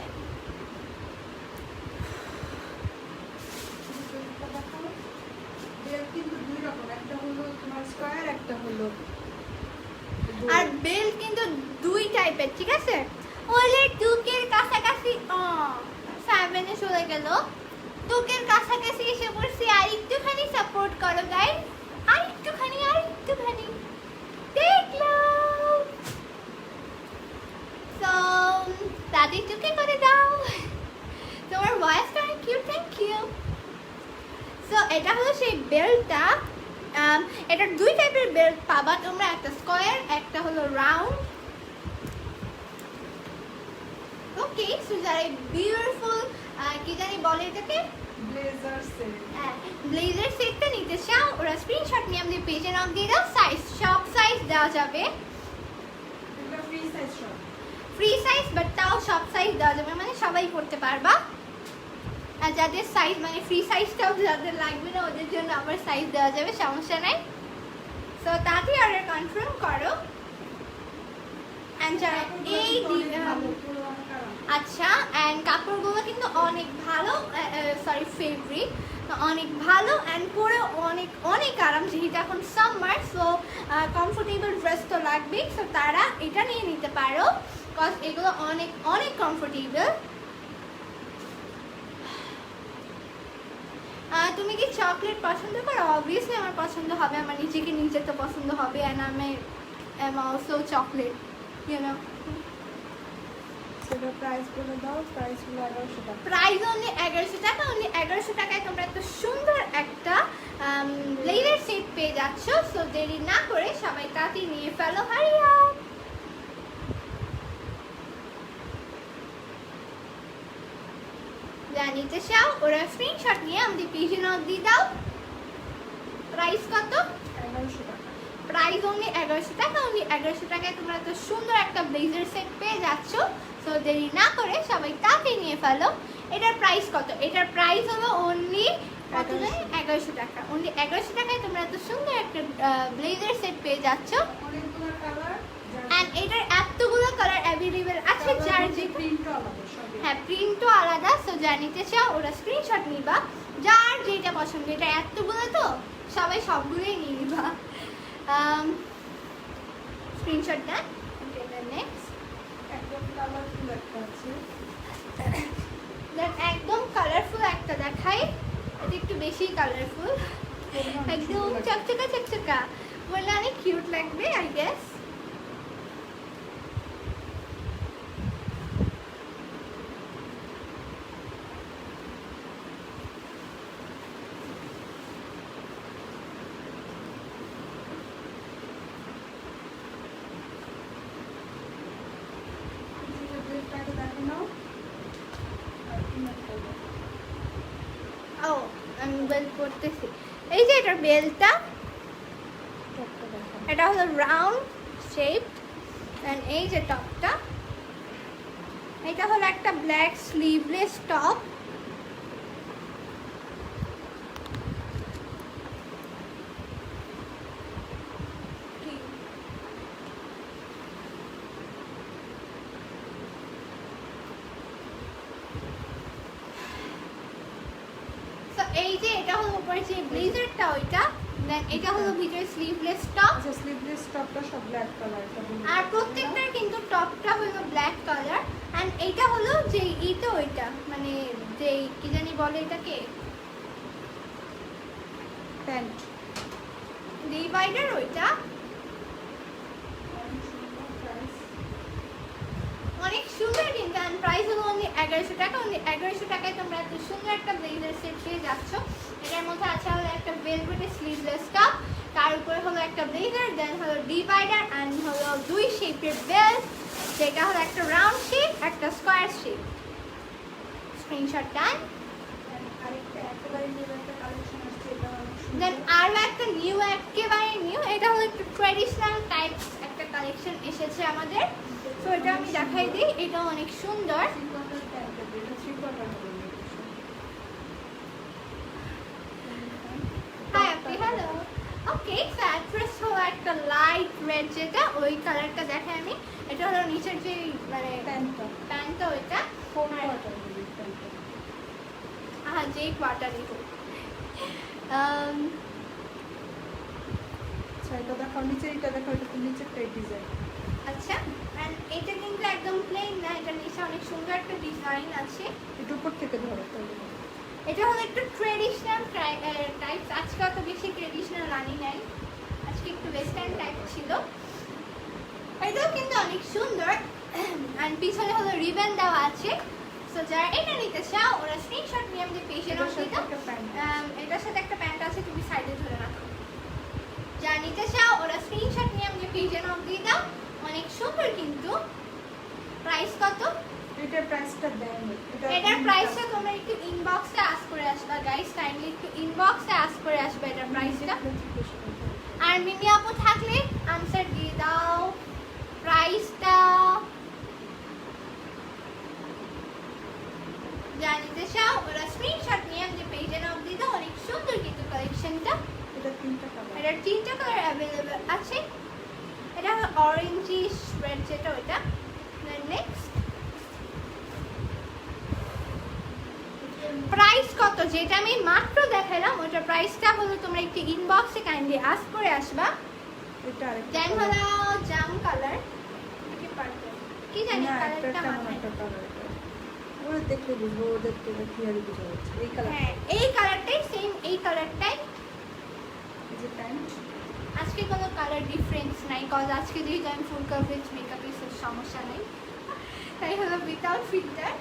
আর বেল কিন্তু 2 টাইপের, ঠিক আছে? ওলে টুকের কাছাকাছি 7 এ চলে গেল, টুকের কাছাকাছি এসে পড়ছি। আর একটুখানি সাপোর্ট করো গাইস, আর একটুখানি দেখলো। সো দাদি টুকে করে দাও, তোমার ভয়েসটা অনেক কিউট, থ্যাংক ইউ। সো এটা হলো সেই বেল্টটা। এটা 2 টাইপের বেল্ট পাবা তোমরা, একটা স্কোয়ার, একটা হলো রাউন্ড। ওকে, সো যারা বিউটিফুল কি জানি বলে এটাকে, ব্লেজার সেট, ব্লেজার সেটটা নিতে চাও, ওরা স্ক্রিনশট নিয়ে আমাদের পেজে নাম দিয়ে দাও। সাইজ সব সাইজ দেওয়া যাবে, এটা ফ্রি সাইজ সব, ফ্রি সাইজ, বাট তাও সব সাইজ দেওয়া যাবে, মানে সবাই পড়তে পারবা। আর যাদের সাইজ মানে ফ্রি সাইজটাও যাদের লাগবে না, ওদের জন্য আবার সাইজ দেওয়া যাবে, সমস্যা নাই। সো তাড়াতাড়ি অর্ডার কনফার্ম করো। অ্যান্ড যারা এই আচ্ছা, অ্যান্ড কাপড়গুলো কিন্তু অনেক ভালো, সরি ফেব্রিক অনেক ভালো, অ্যান্ড পরে অনেক অনেক আরাম, যেহেতু এখন সামার, সো কমফোর্টেবল ড্রেস তো লাগবেই। সো তারা এটা নিয়ে নিতে পারো, বিকজ এগুলো অনেক অনেক কমফোর্টেবল। তুমি কি চকলেট পছন্দ করো? অবভিয়াসলি আমার পছন্দ হবে, আমার নিজেকে নিজে তো পছন্দ হবে, অ্যান্ড আমি am also chocolate, you know. সেটা প্রাইস বলে দাও। প্রাইস হলো 1100 টাকা। প্রাইস অনলি 1100 টাকা। অনলি 1100 টাকায় তোমরা এত সুন্দর একটা ব্লেজার সেট পেয়ে যাচ্ছ। সো দেরি না করে সবাই তাড়াতাড়ি নিয়ে ফেলো, হারি আপ। যা নিতে চাও ওরা স্ক্রিনশট নিয়ে আমাদের পেজে নক দিয়ে দাও। প্রাইস কত? 1100 টাকা। প্রাইস অনলি 1100 টাকা। অনলি 1100 টাকায় তোমরা এত সুন্দর একটা ব্লেজার সেট পেয়ে যাচ্ছ। সো দেরি না করে সবাই তাড়াতাড়ি নিয়ে ফেলো। এটার প্রাইস কত? এটার প্রাইস হলো অনলি 1100 টাকা। অনলি 1100 টাকায় তোমরা এত সুন্দর একটা ব্লেজার সেট পেয়ে যাচ্ছ। অনেকগুলো কালার, এন্ড এটার এতগুলো কালার অ্যাভেলেবেল আছে, যার যে প্রিন্টও আলাদা সবই। হ্যাঁ, প্রিন্টও আলাদা। সো যা নিতে চাও ওরা স্ক্রিনশট নিবা, যার যেটা পছন্দ। এটা এতগুলো তো সবাই সবগুলোই নিয়ে নিবা। স্ক্রিনশট দেন। ওকে, নেক্সট একদম কালারফুল একটা আছে। দেন একদম কালারফুল একটা দেখাই। এটা একটু বেশি কালারফুল, একদম চকচকা চকচকা, বললে অনেক কিউট লাগবে আই গেস। ও, আমি বেল করতেছি। এই যে এটার বেলটা, এটা হলো রাউন্ড শেপ, এন্ড এই যে টপটা, এটা হলো একটা ব্ল্যাক স্লিভলেস টপ। এই যে এটা হলো উপরে যে ব্লেজারটা ওইটা, দেন এটা হলো ভিতরে স্লিভলেস টপ। আচ্ছা স্লিভলেস টপটা সব ব্ল্যাক কালার। আর প্রত্যেকটার কিন্তু টপটা হলো ব্ল্যাক কালার। অ্যান্ড এইটা হলো যে ইটা ওইটা মানে যে কি জানি বলে এটাকে প্যান্ট ডিভাইডার ওইটা। অনেক সুন্দর কিন্তু অ্যান্ড প্রাইস হলো অনলি 1100 টাকা। অনলি 1100 টাকায় তোমরা এত সুন্দর একটা ব্লেজার সেট পেয়ে যাচ্ছ। এটার মধ্যে আছে হলো একটা ভেলভেটের স্লিভলেস টপ, তার উপরে হলো একটা ব্লেজার, দেন হলো ডিভাইডার অ্যান্ড হলো দুই শেপের বেল্ট, যেটা হলো একটা রাউন্ড শেপ একটা স্কোয়ার শেপ। স্ক্রিনশট ডান। আরেকটা একেবারে নিউ একটা কালেকশন আসছে, এটা দেন আরও একটা নিউ, একেবারে নিউ, এটা হলো একটু ট্র্যাডিশনাল টাইপস একটা কালেকশন এসেছে আমাদের। তো এটা আমি দেখাই দিই, এটা অনেক সুন্দর। হাই আপনি, হ্যালো। ওকে, সো অ্যাড্রেস হলো একটা লাইট রেড, যেটা ওই কালারটা দেখে আমি। এটা হলো নিচের যে মানে প্যান্টটা ওইটা, হ্যাঁ যেই কোয়ার্টারই হোক। এটা দেখো নিচে, এটা দেখো, এটা তো নিচেরটাই ডিজাইন। আচ্ছা, অ্যান্ড এটা কিন্তু একদম প্লেন না, এটা নিচে অনেক সুন্দর একটা ডিজাইন আছে। এটা উপর থেকে ধরো তাহলে। এটা হলো একটু ট্রেডিশনাল টাইপস। আজকে অত বেশি ট্রেডিশনাল আনি নাই, আজকে একটু ওয়েস্টার্ন টাইপ ছিল। এটাও কিন্তু অনেক সুন্দর অ্যান্ড পিছনে হলো রিবন দেওয়া আছে। সো যারা এটা নিতে চাও ওরা স্ক্রিনশট নিয়ে আমাদের পেজে নাও দিও। এটার সাথে একটা প্যান্ট আছে, তুমি সাইডে ধরে রাখো। যারা নিতে চাও ওরা স্ক্রিনশট নিয়ে আমাদের পেজে নাও দিয়ে দাও। অনেক সুন্দর কিন্তু। প্রাইস কত? এটার প্রাইসটা দেন। এটার প্রাইসটা তোমরা একটু ইনবক্সে আস্ক করে আসবা গাইস, কাইন্ডলি একটু ইনবক্সে আস্ক করে আসবে এটার প্রাইসটা। আর মিমি আপু থাকলে আনসার দিয়ে দাও প্রাইসটা। জানিতে চাও ওরা স্ক্রিনশট নিয়ে আমাদের পেজে নাও দিয়ে দাও। অনেক সুন্দর কিন্তু কালেকশনটা। এটা তিনটা কালার, এটার তিনটা কালার অ্যাভেলেবেল আছে। এটা অরেঞ্জিশ রেড যেটা ওইটা। নেক্সট প্রাইস কত? যেটা আমি মাত্র দেখালাম ওটার প্রাইসটা হলো তোমরা একটু ইনবক্সে কাইন্ডলি আস্ক করে আসবা। এটা আরেকটা দেন হলো জাম কালার, কি জানি কালারটা মাথায়। ওরা দেখলে বুঝবো, ওদের তো ক্লিয়ারলি বোঝা যাচ্ছে। এই কালার, হ্যাঁ এই কালারটাই সেম, এই কালারটাই। এই যে প্যান্ট, আজকে কোনো কালার ডিফারেন্স নাই, কজ আজকে যেহেতু আমি ফুল কভারেজ মেকআপের সমস্যা নেই, তাই হলো উইথাউট ফিল্টার।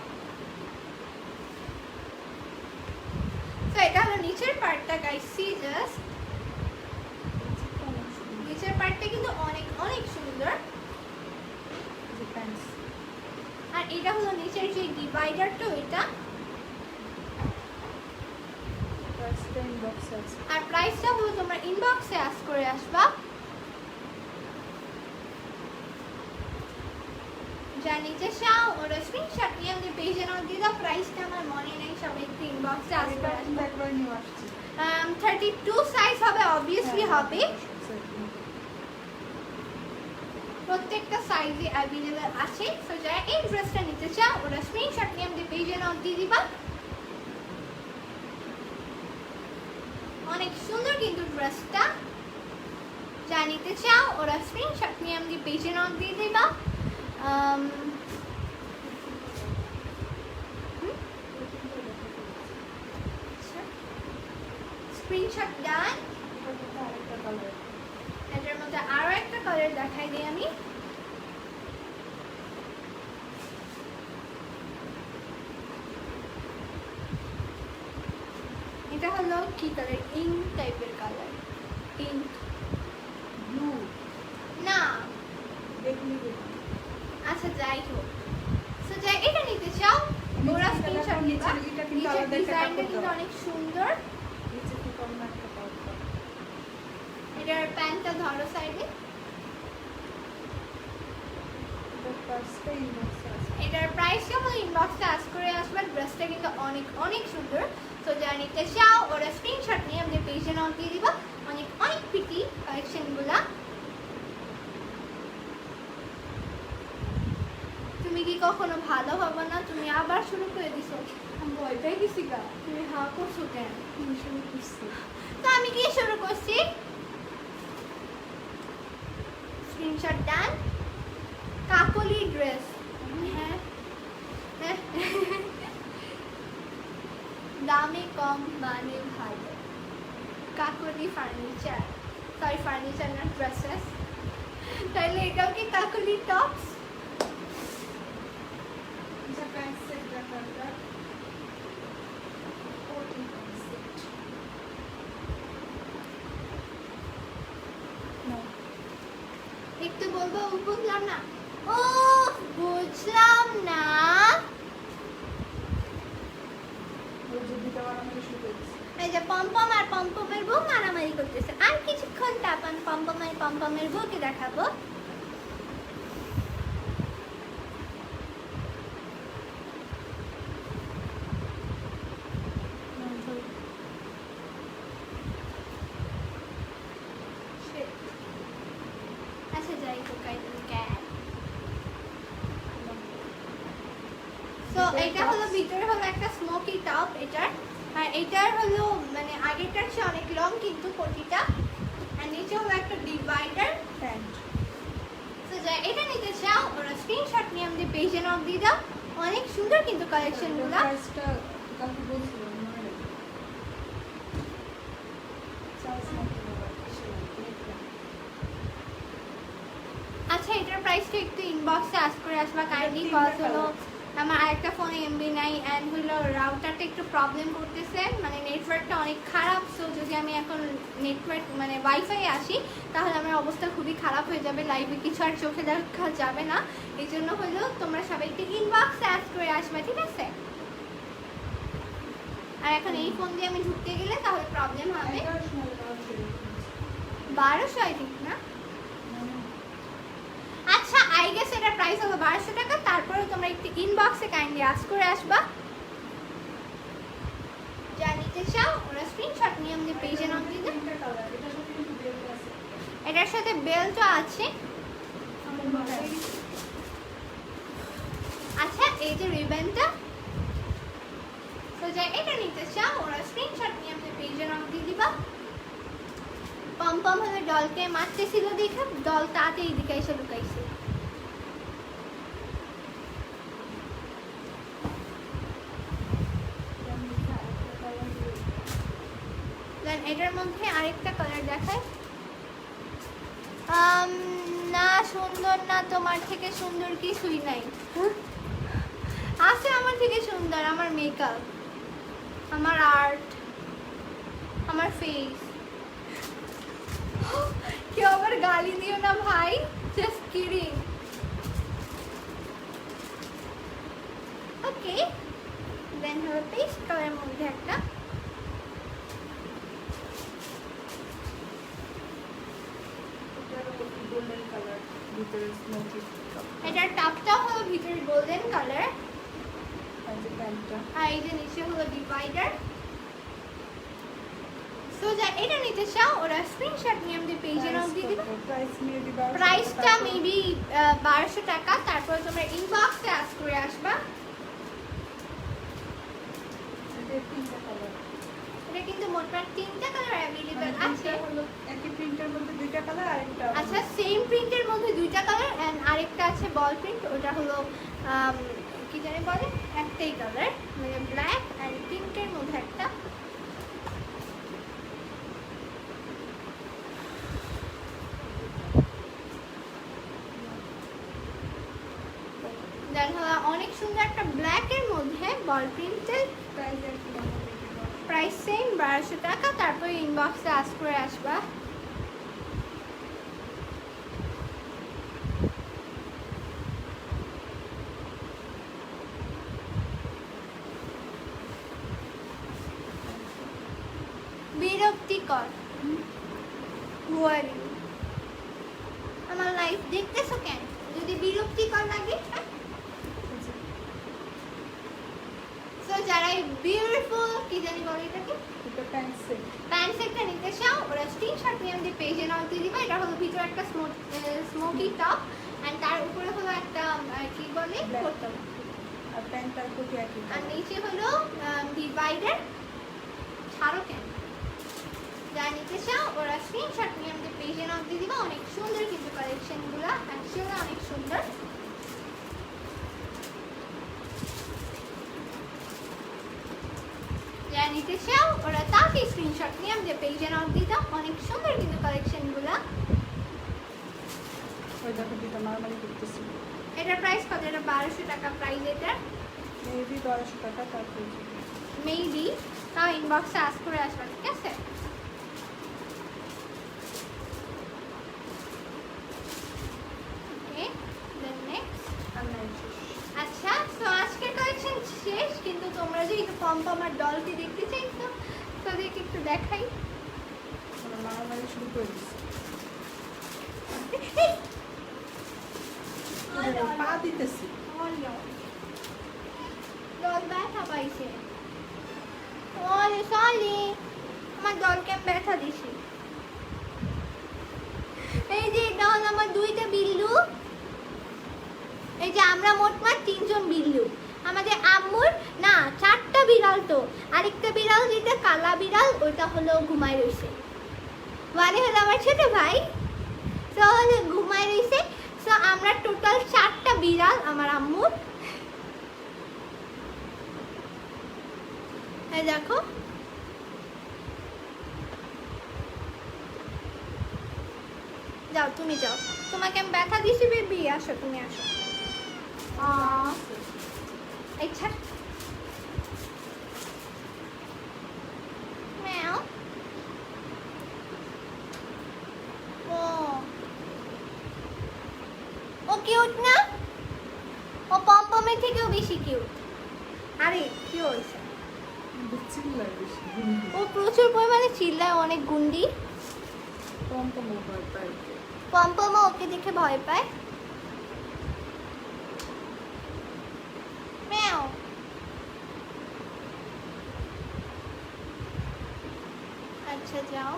তো এটা হলো নিচের পার্টটা গাইস, সি জাস্ট নিচের পার্টটা কিন্তু অনেক অনেক সুন্দর। যে প্যান্টস, আর এটা হলো নিচের যে ডিভাইডারটা ওইটা। প্রাইসটা ইনবক্সে আছে। আর প্রাইসটা হলো তোমরা ইনবক্সে আস্ক করে আসবা। যা নিচে চাও ওরা স্ক্রিনশট নিয়ে আমাদের পেজে নাও দিয়ে দাও। প্রাইসটা আমার মনে নেই, সবাই একটু ইনবক্সে আস্ক করে আসবা। একবার নিউ আসছে। 32 সাইজ হবে, অবভিয়াসলি হবে। প্রত্যেকটা সাইজে অ্যাভেলেবেল আছে। সো যারা এই ড্রেসটা নিতে চাও ওরা স্ক্রিনশট নিয়ে আমাদের পেজে নাও দিয়ে দিবা। অনেক সুন্দর কিন্তু ড্রেসটা। যা নিতে চাও ওরা স্ক্রিনশট নিয়ে আমাদের পেজে নাও দিয়ে দিবা। স্ক্রিনশট ডান। আরেকটা কালার, এটার মধ্যে আরো একটা কালার দেখাই দিই আমি। এটা হলো কি কালার? ইঙ্ক টাইপের কালার। ইঙ্ক ব্লু, না, দেখলি আচ্ছা যাই হোক। সো যাই এটা নিতে চাও ওরা স্ক্রিনশট দিবা। এটা কিন্তু নিচের আলাদা একটা ডিজাইনটা কাপড় কিন্তু দাও। অনেক সুন্দর। নিচে কি কম না একটা পাউডার। এটার প্যান্টটা ধরো সাইডে। এটার প্রাইসটা ইনবক্সে আছে। এটার প্রাইসটা হলো ইনবক্সে আস্ক করে আসবে। ড্রেসটা কিন্তু অনেক অনেক সুন্দর। তো যারা নিতে চাও ওরা স্ক্রিনশট নিয়ে আমাদের পেজে নাও দিয়ে দিবা। অনেক অনেক প্রিটি কালেকশনগুলা। তুমি কি কখনো ভালো হবে না? তুমি আবার শুরু করে দিছো। ভয় পেয়ে গেছি গা, তুমি হা করছো কেন? শুরু করছি। তো আমি কি শুরু করছি? স্ক্রিনশট ডান। কাকলি ড্রেস, হ্যাঁ হ্যাঁ। দামে কম মানে ভালো। কাকলি ফার্নিচার, সরি ফার্নিচার না, ড্রেসেস। তাহলে এটাও কি কাকলি টপস? এটা প্যান্ট সেট ব্যাপারটা 14 প্যান্ট সেট। না, একটু বলবো, বুঝলাম না। ও বুঝলাম না। ওই যে দুটো বানানো শুরু করেছি। এই যে পম্পম আর পম্পমের বউ মারামারি করতেছে। আর কিছুক্ষণ তাপান পম্পম আর পম্পমের বউকে দেখাবো। আচ্ছা যাই হোক, I don't care. So এটা হলো ভিতরে হলো একটা স্মোকি টপ এটার, আর এটার হলো মানে আগেরটার চেয়ে অনেক লং কিন্তু কোটিটা, আর নিচে হলো একটা ডিভাইডার প্যান্ট। তো যাই এটা নিতে চাও ওরা স্ক্রিনশট নিয়ে আমাদের পেজে নক দিয়ে দাও। অনেক সুন্দর কিন্তু কালেকশনগুলো। প্রাইসটা কালকে বলছিলাম মনে নেই। চার্জ না করে আচ্ছা এটার প্রাইসটা একটু ইনবক্সে আস্ক করে আসবা কাইন্ডলি, কজ হলো আমার আরেকটা ফোনে এমবি নাই অ্যান্ড হলো রাউটারটা একটু প্রবলেম করতেছে, মানে নেটওয়ার্কটা অনেক খারাপ। সো যদি আমি এখন নেটওয়ার্ক মানে ওয়াইফাই আসি তাহলে আমার অবস্থা খুবই খারাপ হয়ে যাবে, লাইভে কিছু আর চোখে দেখা যাবে না। এই জন্য হলো তোমরা সবাই একটু ইনবক্সে আস্ক করে আসবে, ঠিক আছে? আর এখন এই ফোন দিয়ে আমি ঢুকতে গেলে তাহলে প্রবলেম হবে। 1200 আই থিঙ্ক না? আচ্ছা আই গেস এটার প্রাইস হলো 1200 টাকা। তারপরে তোমরা একটু ইনবক্সে কাইন্ডলি আস্ক করে আসবা যা নিতে চাও। ওরা স্ক্রিনশট নিয়ে আমাদের পেজে নাম দিয়ে দেন। এটার সাথে বেল্টও আছে। আচ্ছা এই যে রিবনটা, তো যা এটা নিতে চাও ওরা স্ক্রিনশট নিয়ে আমাদের পেজে নাম দিয়ে দিবা। পম্পম হলে ডলকে মারতেছিল দেখে ডল তাতে এইদিকে এসে লুকাইছে। দেন এটার মধ্যে আরেকটা কালার দেখায়। না সুন্দর না, তোমার থেকে সুন্দর কিছুই নাই। আছে আমার থেকে সুন্দর, আমার মেকআপ, আমার আর্ট, আমার ফেস। কেউ আবার গালি দিও না ভাই, জাস্ট কিডিং। ওকে দেন হলো পেস্ট কালারের মধ্যে একটা। গোল্ডেন কালার ভিতরে স্মোকি এটার টপটাও হলো ভিতরে গোল্ডেন কালার, আর যে প্যান্টটা আর এই যে নিচে হলো ডিভাইডার। সো যা এটা নিতে চাও ওরা স্ক্রিনশট নিয়ে আমাদের পেজে নাম দিয়ে দিবে। প্রাইস মেবি 1200 প্রাইসটা মেবি 1200 টাকা। তারপরে তোমরা ইনবক্সে আস্ক করে আসবা। এটা তিনটা কালার। এটা কিন্তু মোটমাট 3টা কালার অ্যাভেলেবল আছে। হলো একই প্রিন্টের মধ্যে দুইটা কালার, আরেকটা আচ্ছা সেম প্রিন্টের মধ্যে 2টা কালার এন্ড আরেকটা আছে বল প্রিন্ট, ওটা হলো কি জানি বলে একটাই কালার মানে ব্ল্যাক এন্ড পিঙ্কের মধ্যে একটা। দেন হলো অনেক সুন্দর একটা ব্ল্যাকের মধ্যে বল প্রিন্টের। প্রাইস আর কি প্রাইস সেম 1200 টাকা। তারপরে ইনবক্সে আস্ক করে আসবা। বিরক্তিকর। Who are you? আমার লাইফ দেখতেছো কেন? যদি বিরক্তিকর লাগে সো যারা বিউটিফুল কি জানি বলে এটাকে এটা প্যান্ট সেট। প্যান্ট সেটটা নিতে চাও ওরা স্ক্রিনশট নিয়ে আমাদের পেজে নাও দিয়ে দিবা। এটা হলো ভিতরে একটা স্মোকি টপ এন্ড তার উপরে হলো একটা কি বলে Black. করতাম আর প্যান্ট আর কোটি একই আর colour। নিচে হলো ডিভাইডার, ছাড়ো কেন। যা নিতে চাও ওরা স্ক্রিনশট নিয়ে আমাদের পেজে নাম দিয়ে দিবা। অনেক সুন্দর কিন্তু কালেকশনগুলো, অ্যাকচুয়ালি অনেক সুন্দর। যা নিতে চাও ওরা তাকে স্ক্রিনশট নিয়ে আমাদের পেজে নাম দিয়ে দাও। অনেক সুন্দর কিন্তু কালেকশনগুলো। ওই দেখো দুটো মারামারি করতেছি। এটার প্রাইস কত? এটা 1200 টাকা প্রাইস। এটা মেবি 1200 টাকা তারপরে মেবি, তাও ইনবক্সে আস করে আসবা, ঠিক আছে? ওকে, দেন নেক্সট। আর নাই শেষ। আচ্ছা, তো আজকের কালেকশন শেষ, কিন্তু তোমরা যে একটু পম্পম আর ডলকে দেখতে চাইছো, তাদেরকে একটু দেখাই। ওরা মারামারি শুরু করে দিচ্ছে। পা দিতেছি। ডল ব্যথা পাইছে। ওরে সলি, আমার ডলকে আমি ব্যথা দিছি। এই যে এটা হলো আমার দুইটা বিল্লু। এই যে আমরা মোটমাট 3 জন বিল্লু। আমাদের আম্মুর না 4টা বিড়াল, তো আরেকটা বিড়াল যেটা কালা বিড়াল ওটা হলো ঘুমায় রইছে। মানে হলো আমার ছোট ভাই, তো হলো ঘুমায় রইছে। তো আমরা টোটাল 4টা বিড়াল আমার আম্মুর। এই দেখো, যাও তুমি যাও, তোমাকে আমি ব্যথা দিছি বেবি, আসো তুমি আসো। এই ছাড়। ম্যাও। ও কিউট না? ও পম্পমের থেকেও বেশি কিউট। আরে কি হয়েছে? চিল্লায় বেশি। ও প্রচুর পরিমাণে চিল্লায়, অনেক গুন্ডি। পম্পম ভয় পায়। পম্পমও ওকে দেখে ভয় পায়। ম্যাও। আচ্ছা যাও।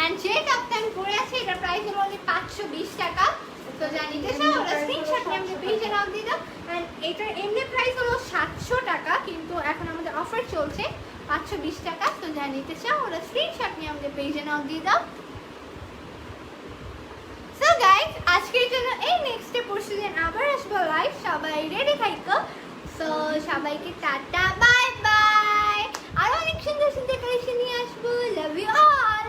এন্ড যে টপটা আমি পরে আছি এটার প্রাইস হলো only 520 টাকা। তো জানিতে চাও ওরা স্ক্রিনশট নিয়ে আমাদের পেজে নাম দিয়ে দাও। এন্ড এটার এমনি প্রাইস হলো 700 টাকা, কিন্তু এখন আমাদের অফার চলছে 520 টাকা। তো জানিতে চাও ওরা স্ক্রিনশট নিয়ে আমাদের পেজে নাম দিয়ে দাও। সো গাইস, আজকের জন্য এই নেক্সট পরশুদিন আবার আসবো লাইভ। সবাই রেডি থাকো। সো সবাইকে টাটা, বাই বাই। আর অনেক সুন্দর সুন্দর কালেকশন নিয়ে আসবো। Love you all.